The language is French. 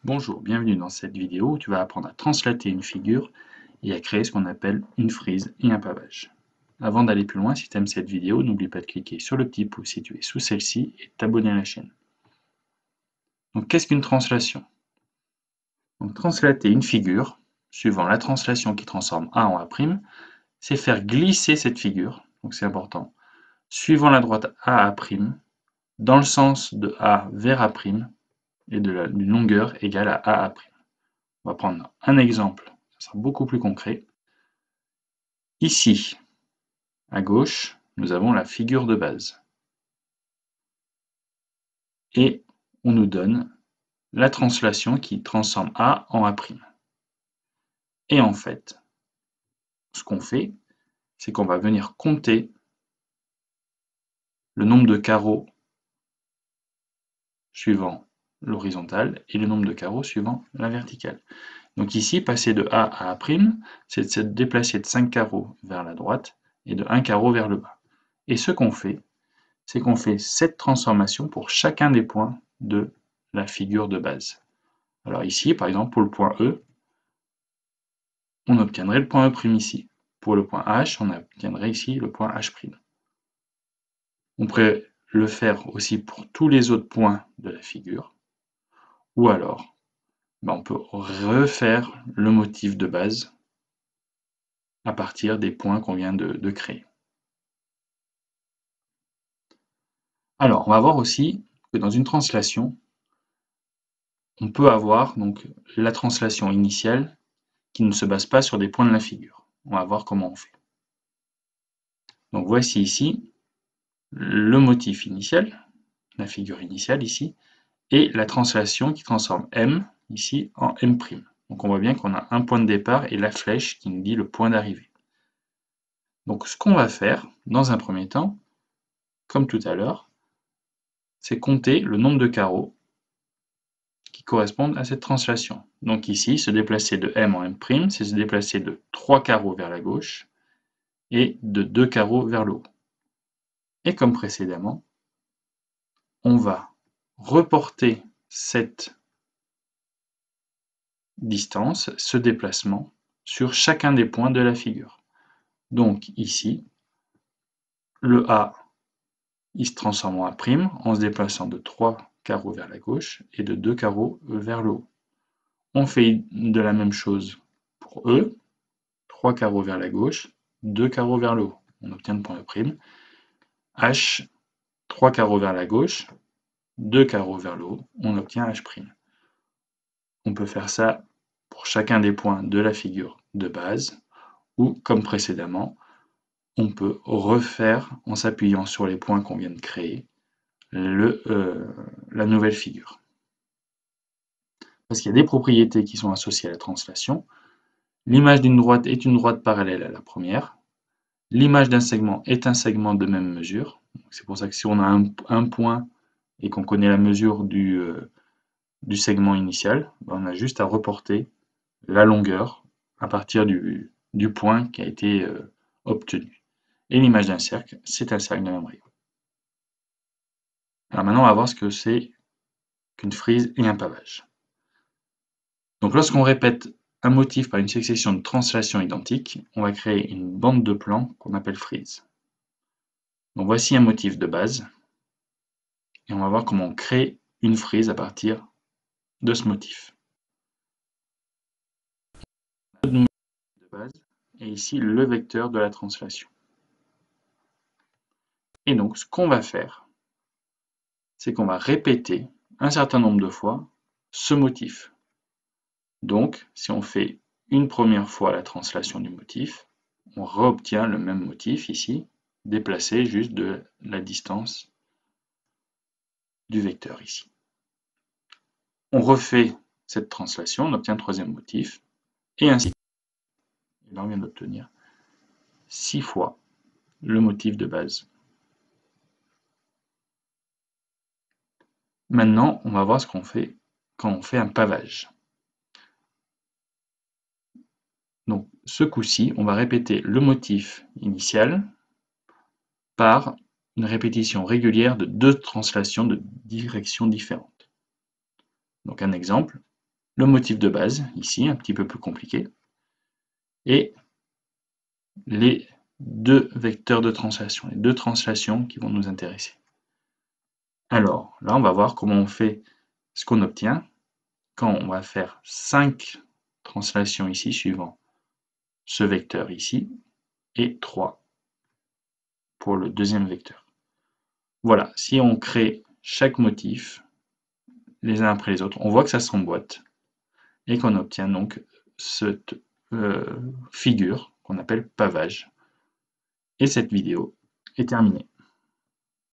Bonjour, bienvenue dans cette vidéo où tu vas apprendre à translater une figure et à créer ce qu'on appelle une frise et un pavage. Avant d'aller plus loin, si tu aimes cette vidéo, n'oublie pas de cliquer sur le petit pouce situé sous celle-ci et de t'abonner à la chaîne. Donc qu'est-ce qu'une translation? Donc translater une figure, suivant la translation qui transforme A en A', c'est faire glisser cette figure, donc c'est important, suivant la droite AA', dans le sens de A vers A' et d'une longueur égale à AA'. On va prendre un exemple, ça sera beaucoup plus concret. Ici, à gauche, nous avons la figure de base. Et on nous donne la translation qui transforme A en A'. Et en fait, ce qu'on fait, c'est qu'on va venir compter le nombre de carreaux suivant l'horizontale et le nombre de carreaux suivant la verticale. Donc ici, passer de A à A', c'est de se déplacer de 5 carreaux vers la droite et de 1 carreau vers le bas. Et ce qu'on fait, c'est qu'on fait cette transformation pour chacun des points de la figure de base. Alors ici, par exemple, pour le point E, on obtiendrait le point E' ici. Pour le point H, on obtiendrait ici le point H'. On pourrait le faire aussi pour tous les autres points de la figure. Ou alors, on peut refaire le motif de base à partir des points qu'on vient de créer. Alors, on va voir aussi que dans une translation, on peut avoir donc la translation initiale qui ne se base pas sur des points de la figure. On va voir comment on fait. Donc voici ici le motif initial, la figure initiale ici, et la translation qui transforme M ici en M'. Donc on voit bien qu'on a un point de départ et la flèche qui nous dit le point d'arrivée. Donc ce qu'on va faire dans un premier temps, comme tout à l'heure, c'est compter le nombre de carreaux qui correspondent à cette translation. Donc ici, se déplacer de M en M', c'est se déplacer de 3 carreaux vers la gauche et de 2 carreaux vers le haut. Et comme précédemment, on va reporter cette distance, ce déplacement, sur chacun des points de la figure. Donc ici, le A, il se transforme en A' en se déplaçant de 3 carreaux vers la gauche et de 2 carreaux vers le haut. On fait de la même chose pour E, 3 carreaux vers la gauche, 2 carreaux vers le haut. On obtient le point E'. H, 3 carreaux vers la gauche, 2 carreaux vers le haut, on obtient H'. On peut faire ça pour chacun des points de la figure de base, ou comme précédemment, on peut refaire, en s'appuyant sur les points qu'on vient de créer, la nouvelle figure. Parce qu'il y a des propriétés qui sont associées à la translation. L'image d'une droite est une droite parallèle à la première. L'image d'un segment est un segment de même mesure. C'est pour ça que si on a un point et qu'on connaît la mesure du segment initial, on a juste à reporter la longueur à partir du point qui a été obtenu. Et l'image d'un cercle, c'est un cercle de même rayon. Alors maintenant, on va voir ce que c'est qu'une frise et un pavage. Donc lorsqu'on répète un motif par une succession de translations identiques, on va créer une bande de plans qu'on appelle frise. Donc voici un motif de base, et on va voir comment on crée une frise à partir de ce motif. De base, et ici le vecteur de la translation. Et donc ce qu'on va faire, c'est qu'on va répéter un certain nombre de fois ce motif. Donc, si on fait une première fois la translation du motif, on réobtient le même motif ici, déplacé juste de la distance du vecteur ici. On refait cette translation, on obtient un troisième motif, et ainsi de suite. Et là, on vient d'obtenir 6 fois le motif de base. Maintenant, on va voir ce qu'on fait quand on fait un pavage. Donc, ce coup-ci, on va répéter le motif initial par une répétition régulière de 2 translations de directions différentes. Donc un exemple, le motif de base, ici, un petit peu plus compliqué, et les deux vecteurs de translation, les deux translations qui vont nous intéresser. Alors, là, on va voir comment on fait ce qu'on obtient quand on va faire 5 translations ici, suivant ce vecteur ici, et 3 pour le deuxième vecteur. Voilà, si on crée chaque motif, les uns après les autres, on voit que ça s'emboîte, et qu'on obtient donc cette figure qu'on appelle pavage. Et cette vidéo est terminée.